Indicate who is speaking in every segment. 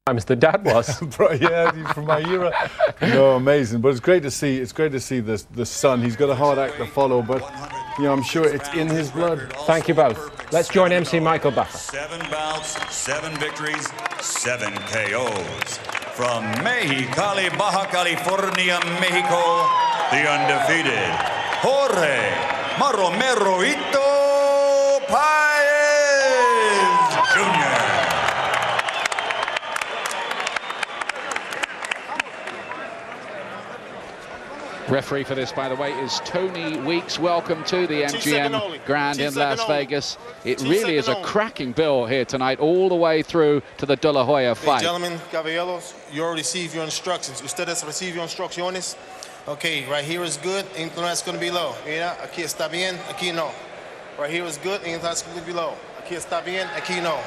Speaker 1: times the dad was.
Speaker 2: Yeah, he's from my era. No, amazing. But it's great to see. It's great to see the son. He's got a hard act to follow, but I'm sure it's in his blood.
Speaker 1: Thank you both. Let's join MC Michael Buffer.
Speaker 3: 7 bouts, 7 victories, 7 KOs. From Mexicali, Baja California, Mexico, the undefeated Jorge Maromero Paez Jr.
Speaker 4: Referee for this, by the way, is Tony Weeks. Welcome to the MGM Grand in Las Vegas. It really is a cracking bill here tonight, all the way through to the De La Hoya fight.
Speaker 5: Hey, gentlemen, caballeros, you already received your instructions. Ustedes reciben your instrucciones. Okay, right here is good, anything that's going to be low. Mira, aquí está bien, aquí no. Right here is good, anything that's going to be low. Aquí está bien, aquí no.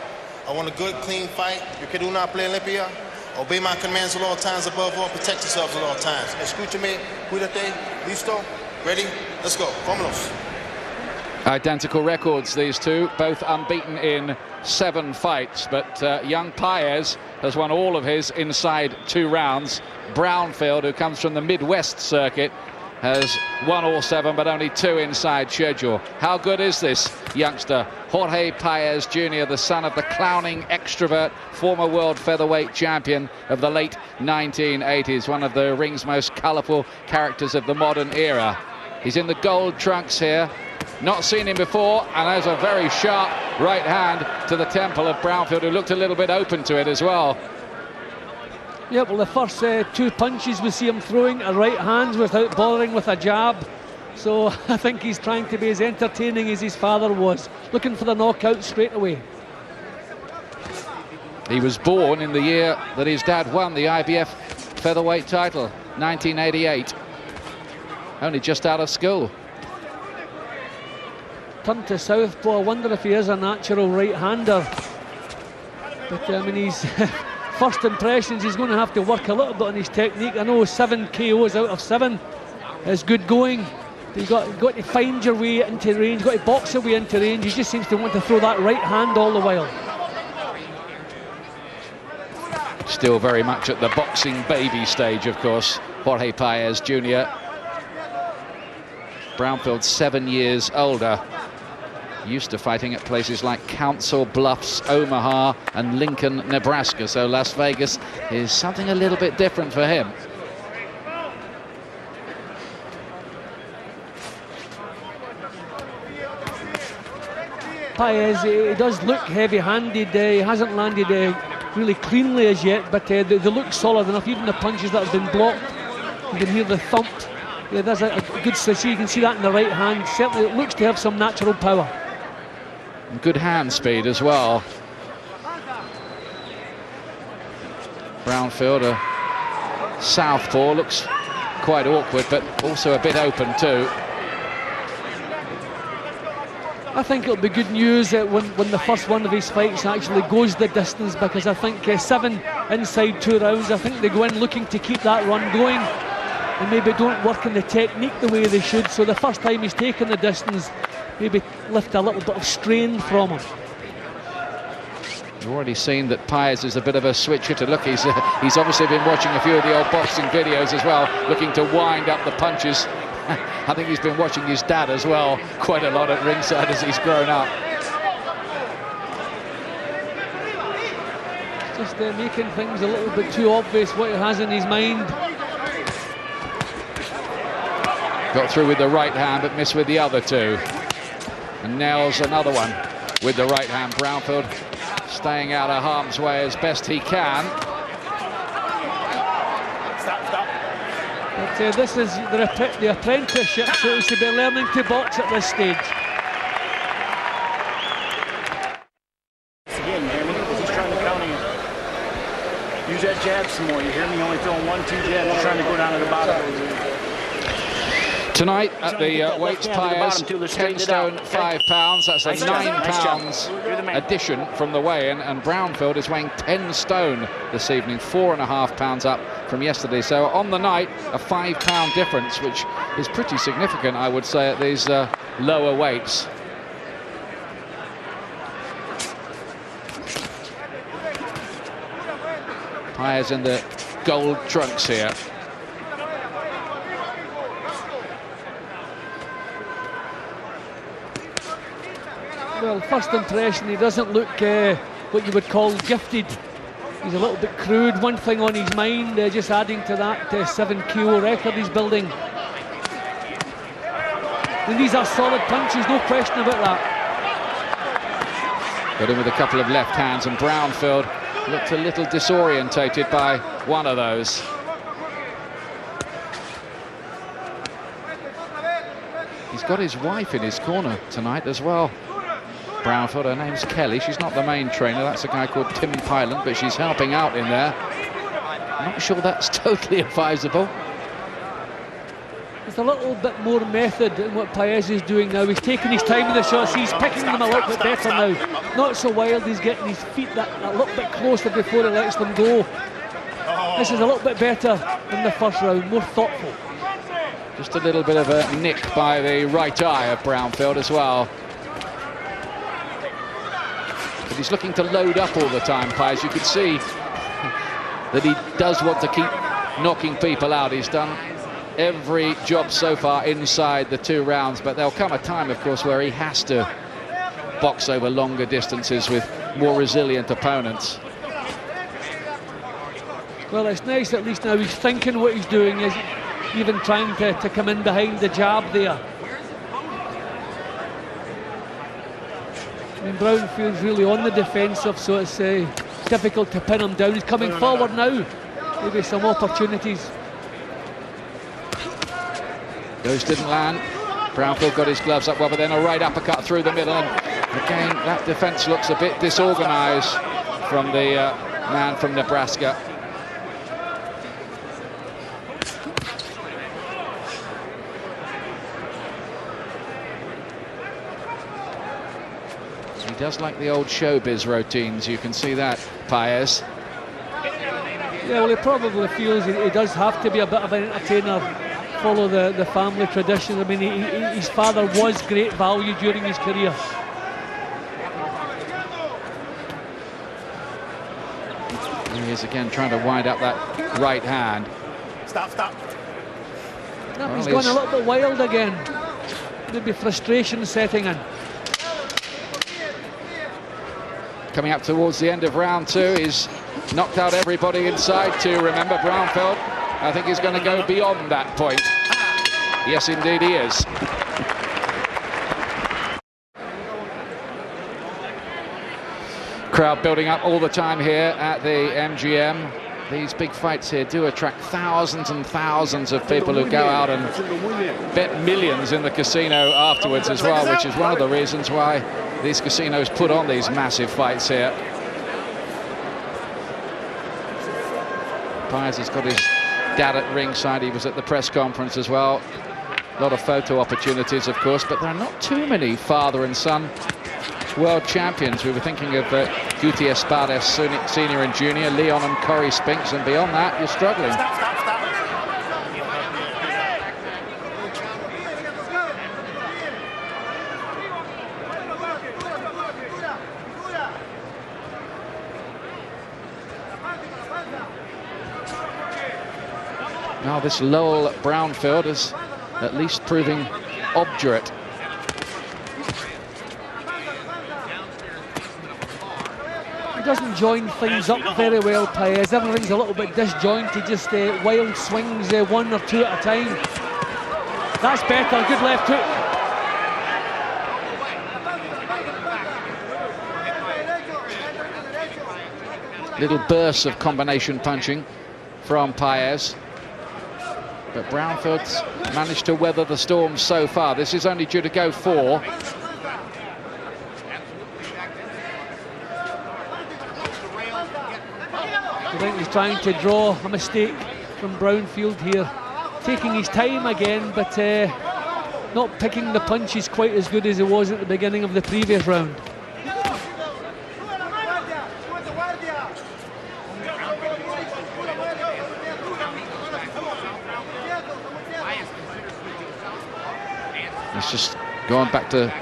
Speaker 5: I want a good, clean fight. You quiero una pelea limpia. Obey my commands at all times, above all, protect yourselves at all times. Escúchame, cuídate, listo, ready, let's go, vámonos.
Speaker 4: Identical records, these two, both unbeaten in 7 fights, but young Paez has won all of his inside 2 rounds. Brownfield, who comes from the Midwest circuit, has won all 7, but only 2 inside schedule. How good is this youngster? Jorge Paez Jr., the son of the clowning extrovert, former world featherweight champion of the late 1980s, one of the ring's most colourful characters of the modern era. He's in the gold trunks here. Not seen him before, and there's a very sharp right hand to the temple of Brownfield, who looked a little bit open to it as well.
Speaker 6: Yeah, well, the first 2 punches we see him throwing are right hands without bothering with a jab. So I think he's trying to be as entertaining as his father was, looking for the knockout straight away.
Speaker 4: He was born in the year that his dad won the IBF featherweight title, 1988. Only just out of school.
Speaker 6: Turn to southpaw. I wonder if he is a natural right-hander. But I mean, he's first impressions, he's going to have to work a little bit on his technique. I know 7 KOs out of 7 is good going. You've got to find your way into range, got to box your way into range. He just seems to want to throw that right hand all the while.
Speaker 4: Still very much at the boxing baby stage, of course, Jorge Paez Jr. Brownfield 7 years older. Used to fighting at places like Council Bluffs, Omaha and Lincoln, Nebraska. So Las Vegas is something a little bit different for him.
Speaker 6: Paez, he does look heavy-handed. He hasn't landed really cleanly as yet, but they look solid enough. Even the punches that have been blocked, you can hear the thump. Yeah, there's a good switch. You can see that in the right hand. Certainly it looks to have some natural power.
Speaker 4: Good hand speed as well. Brownfield, a southpaw, looks quite awkward, but also a bit open too.
Speaker 6: I think it'll be good news when the first one of his fights actually goes the distance, because I think 7 inside 2 rounds, I think they go in looking to keep that run going and maybe don't work on the technique the way they should. So the first time he's taken the distance, maybe lift a little bit of strain from him.
Speaker 4: You've already seen that Paez is a bit of a switch hitter. Look, he's obviously been watching a few of the old boxing videos as well, looking to wind up the punches. I think he's been watching his dad as well quite a lot at ringside as he's grown up.
Speaker 6: Just making things a little bit too obvious what he has in his mind.
Speaker 4: Got through with the right hand but missed with the other 2. And nails another one with the right hand. Brownfield staying out of harm's way as best he can.
Speaker 6: But this is the apprenticeship, so he should be learning to box at this stage.
Speaker 7: Again, you hear me? He's trying to counter you. Use that jab some more. You hear me? Only throwing 1, 2 jabs. He's trying to go down to the bottom.
Speaker 4: Tonight at the weights, Paez, 10 stone, 5 pounds. That's a 9 pounds addition from the weigh-in, and Brownfield is weighing 10 stone this evening, 4.5 pounds up from yesterday. So on the night, a 5 pound difference, which is pretty significant, I would say, at these lower weights. Paez in the gold trunks here.
Speaker 6: Well, first impression, he doesn't look what you would call gifted. He's a little bit crude. One thing on his mind, just adding to that 7 KO record he's building. And these are solid punches, no question about that.
Speaker 4: Got him with a couple of left hands, and Brownfield looked a little disorientated by one of those. He's got his wife in his corner tonight as well. Brownfield, her name's Kelly. She's not the main trainer. That's a guy called Tim Pyland, but she's helping out in there. I'm not sure that's totally advisable.
Speaker 6: There's a little bit more method in what Paez is doing now. He's taking his time with the shots. He's picking them a little bit better now. Not so wild. He's getting his feet that little bit closer before he lets them go. This is a little bit better than the first round, more thoughtful.
Speaker 4: Just a little bit of a nick by the right eye of Brownfield as well. But he's looking to load up all the time, Paez. You could see that he does want to keep knocking people out. He's done every job so far inside the 2 rounds, but there'll come a time, of course, where he has to box over longer distances with more resilient opponents.
Speaker 6: Well, it's nice at least now he's thinking what he's doing, is even trying to come in behind the jab there. I mean, Brownfield's really on the defensive, so it's difficult to pin him down. He's coming forward now. Maybe some opportunities.
Speaker 4: Those didn't land. Brownfield got his gloves up well, but then a right uppercut through the middle. And again, that defense looks a bit disorganized from the man from Nebraska. He does like the old showbiz routines. You can see that, Paez.
Speaker 6: Yeah, well, he probably feels he does have to be a bit of an entertainer, follow the family tradition. I mean, his father was great value during his career.
Speaker 4: He is again trying to wind up that right hand.
Speaker 5: Stop.
Speaker 6: No,
Speaker 4: Well,
Speaker 6: he's gone a little bit wild again. Maybe frustration setting in.
Speaker 4: Coming up towards the end of round 2, he's knocked out everybody inside 2. Remember, Brownfield, I think he's going to go beyond that point. Yes, indeed he is. Crowd building up all the time here at the MGM. These big fights here do attract thousands and thousands of people who go out and bet millions in the casino afterwards as well, which is one of the reasons why these casinos put on these massive fights here. Paez has got his dad at ringside. He was at the press conference as well. A lot of photo opportunities, of course, but there are not too many father and son world champions. We were thinking of Guti Espardes Senior and Junior, Leon and Corey Spinks, and beyond that, you're struggling. Now this Lowell Brownfield is at least proving obdurate.
Speaker 6: He doesn't join things up very well, Paez. Everything's a little bit disjointed, just wild swings, 1 or 2 at a time. That's better, good left hook.
Speaker 4: Little bursts of combination punching from Paez. But Brownfield's managed to weather the storm so far. This is only due to go 4.
Speaker 6: I think he's trying to draw a mistake from Brownfield here. Taking his time again, but not picking the punches quite as good as he was at the beginning of the previous round. He's
Speaker 4: just going back to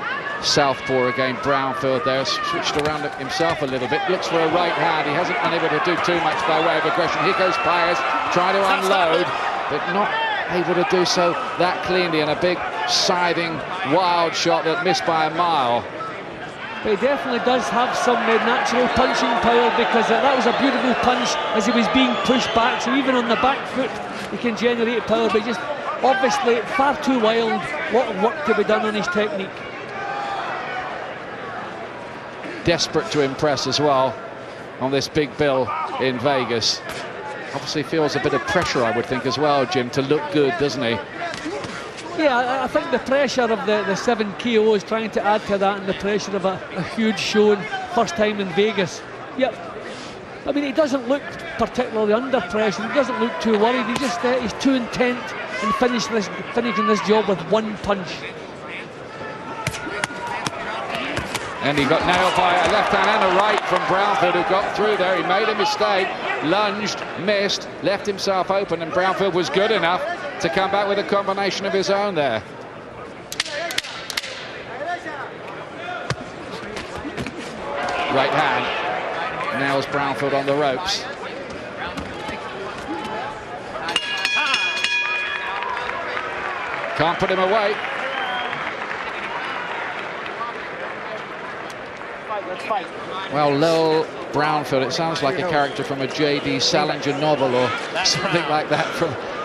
Speaker 4: southpaw again. Brownfield there, switched around himself a little bit, looks for a right hand. He hasn't been able to do too much by way of aggression. Here goes Paez, trying to unload, but not able to do so that cleanly, and a big scything wild shot that missed by a mile.
Speaker 6: But he definitely does have some natural punching power, because that was a beautiful punch as he was being pushed back. So even on the back foot he can generate power, but just obviously far too wild. A lot of work to be done on his technique.
Speaker 4: Desperate to impress as well on this big bill in Vegas. Obviously feels a bit of pressure, I would think, as well, Jim, to look good, doesn't he?
Speaker 6: Yeah, I think the pressure of the 7 KOs trying to add to that, and the pressure of a huge showing, first time in Vegas. Yep. I mean, he doesn't look particularly under pressure. He doesn't look too worried. He's too intent in finishing this job with one punch.
Speaker 4: And he got nailed by a left hand and a right from Brownfield, who got through there. He made a mistake, lunged, missed, left himself open, and Brownfield was good enough to come back with a combination of his own there. Right hand nails Brownfield on the ropes. Can't put him away. Well, Lowell Brownfield, it sounds like a character from a J.D. Salinger novel or something like that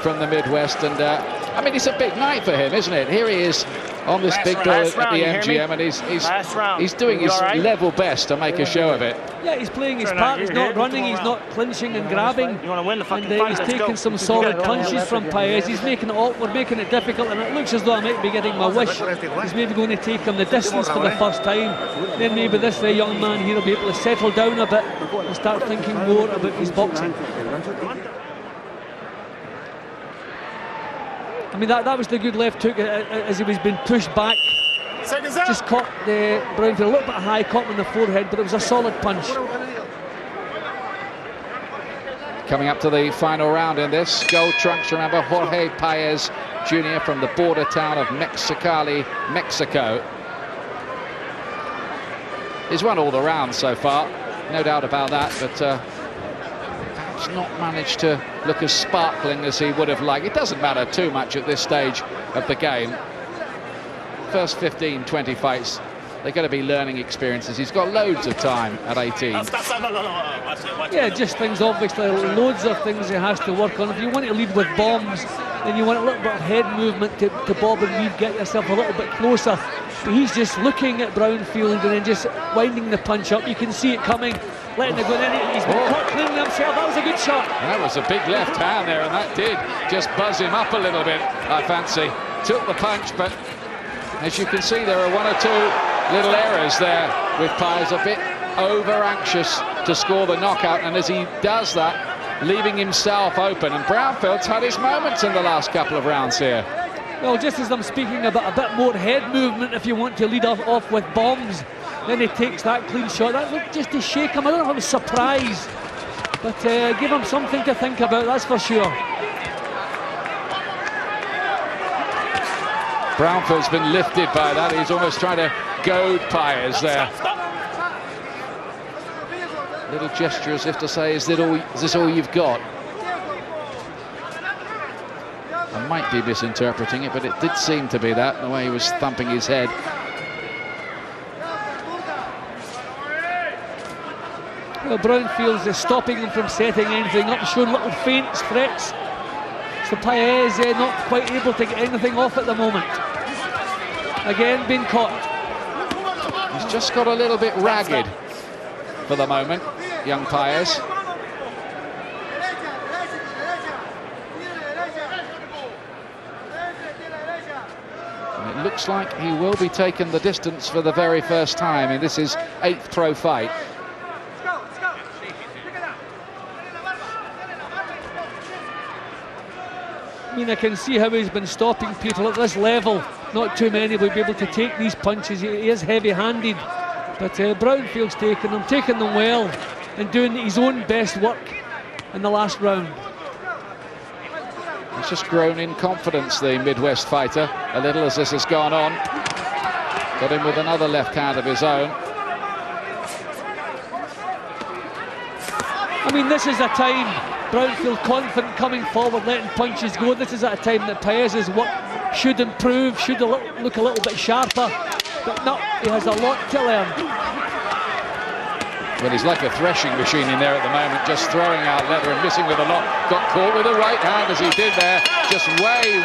Speaker 4: from the Midwest. And I mean, it's a big night for him, isn't it? Here he is on this big bill at the MGM, and he's doing his level best to make a show of it.
Speaker 6: Yeah, he's playing his part. He's not running, he's not clinching and grabbing, and he's taking some solid punches from Paez. He's making it awkward, making it difficult, and it looks as though I might be getting my wish. He's maybe going to take him the distance for the first time. Then maybe this young man here will be able to settle down a bit and start thinking more about his boxing. I mean, that was the good left hook as he was being pushed back. Just caught the Brownfield a little bit high, caught him in the forehead, but it was a solid punch.
Speaker 4: Coming up to the final round in this, gold trunks, remember, Jorge Paez Jr. from the border town of Mexicali, Mexico. He's won all the rounds so far, no doubt about that, but perhaps not managed to look as sparkling as he would have liked. It doesn't matter too much at this stage of the game. First 15, 20 fights, they're going to be learning experiences. He's got loads of time at 18.
Speaker 6: Yeah, just things, obviously, loads of things he has to work on. If you want to lead with bombs, then you want a little bit of head movement to bob and weave, get yourself a little bit closer. But he's just looking at Brownfield and then just winding the punch up. You can see it coming, letting it go in. He's been caught cleaning himself. That was a good shot.
Speaker 4: That was a big left hand there, and that did just buzz him up a little bit, I fancy. Took the punch, but as you can see, there are one or two little errors there with Paez, a bit over-anxious to score the knockout, and as he does that, leaving himself open. And Brownfield's had his moments in the last couple of rounds here.
Speaker 6: Well, just as I'm speaking about a bit more head movement, if you want to lead off with bombs, then he takes that clean shot. That looked just to shake him. I don't know if I was surprised, but give him something to think about, that's for sure.
Speaker 4: Brownfield's been lifted by that. He's almost trying to goad Paez there. Little gesture as if to say, is this all you've got? I might be misinterpreting it, but it did seem to be that, the way he was thumping his head.
Speaker 6: Well, Brownfield's is stopping him from setting anything up, showing little feints, threats. So Paez not quite able to get anything off at the moment. Again, being caught.
Speaker 4: He's just got a little bit ragged for the moment, young Paez. And it looks like he will be taking the distance for the very first time in this is 8th pro fight.
Speaker 6: I mean, I can see how he's been stopping people at this level. Not too many will be able to take these punches. He is heavy-handed, but Brownfield's taking them well, and doing his own best work in the last round.
Speaker 4: He's just grown in confidence, the Midwest fighter, a little as this has gone on. got in with another left hand of his own.
Speaker 6: I mean, this is a time, Brownfield confident coming forward, letting punches go. This is at a time that Paez's work should improve, should look a little bit sharper. But no, he has a lot to learn.
Speaker 4: Well, he's like a threshing machine in there at the moment, just throwing out leather and missing with a lot. Got caught with a right hand as he did there, just way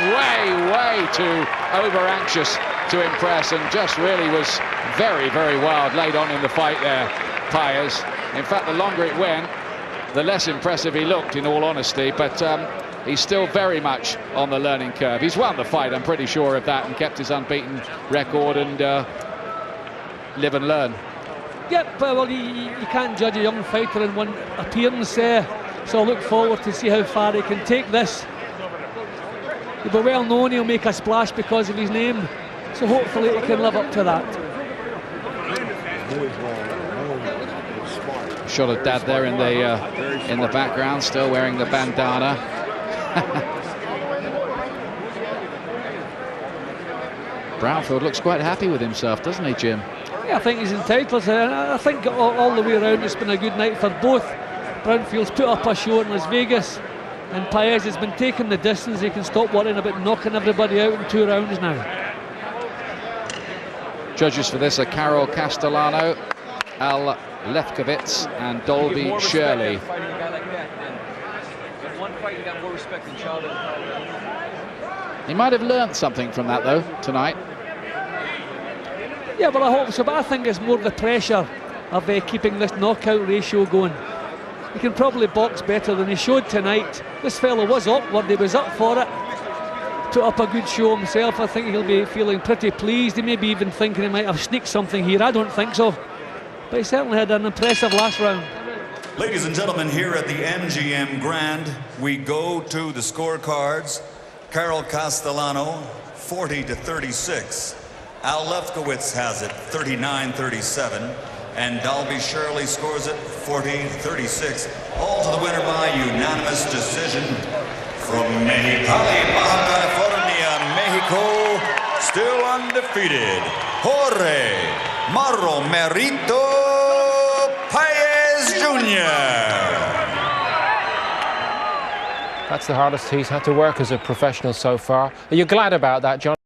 Speaker 4: too over-anxious to impress, and just really was very wild late on in the fight there, Paez. In fact, the longer it went, the less impressive he looked, in all honesty, but he's still very much on the learning curve. He's won the fight, I'm pretty sure of that, and kept his unbeaten record and live and learn.
Speaker 6: Yep, well, you can't judge a young fighter in one appearance there, so I look forward to see how far he can take this. He'll be well known, he'll make a splash because of his name, so hopefully he can live up to that.
Speaker 4: Shot of Dad there in the background, still wearing the bandana. Brownfield looks quite happy with himself, doesn't he, Jim?
Speaker 6: Yeah, I think he's entitled to it. I think all the way around it's been a good night for both. Brownfield's put up a show in Las Vegas, and Paez has been taking the distance. He can stop worrying about knocking everybody out in 2 rounds now.
Speaker 4: Judges for this are Carol Castellano, Al Lefkowitz and Dolby Shirley. He might have learnt something from that, though, tonight.
Speaker 6: Yeah, well, I hope so, but I think it's more the pressure of keeping this knockout ratio going. He can probably box better than he showed tonight. This fellow was upward, he was up for it. Put up a good show himself. I think he'll be feeling pretty pleased. He may be even thinking he might have sneaked something here. I don't think so. But he certainly had an impressive last round.
Speaker 3: Ladies and gentlemen, here at the MGM Grand, we go to the scorecards. Carol Castellano, 40-36. Al Lefkowitz has it, 39-37. And Dolby Shirley scores it, 40-36. All to the winner by unanimous decision from Mexicali, Baja California, Mexico, still undefeated, Jorge Maromero Paez Jr.
Speaker 1: That's the hardest he's had to work as a professional so far. Are you glad about that, John?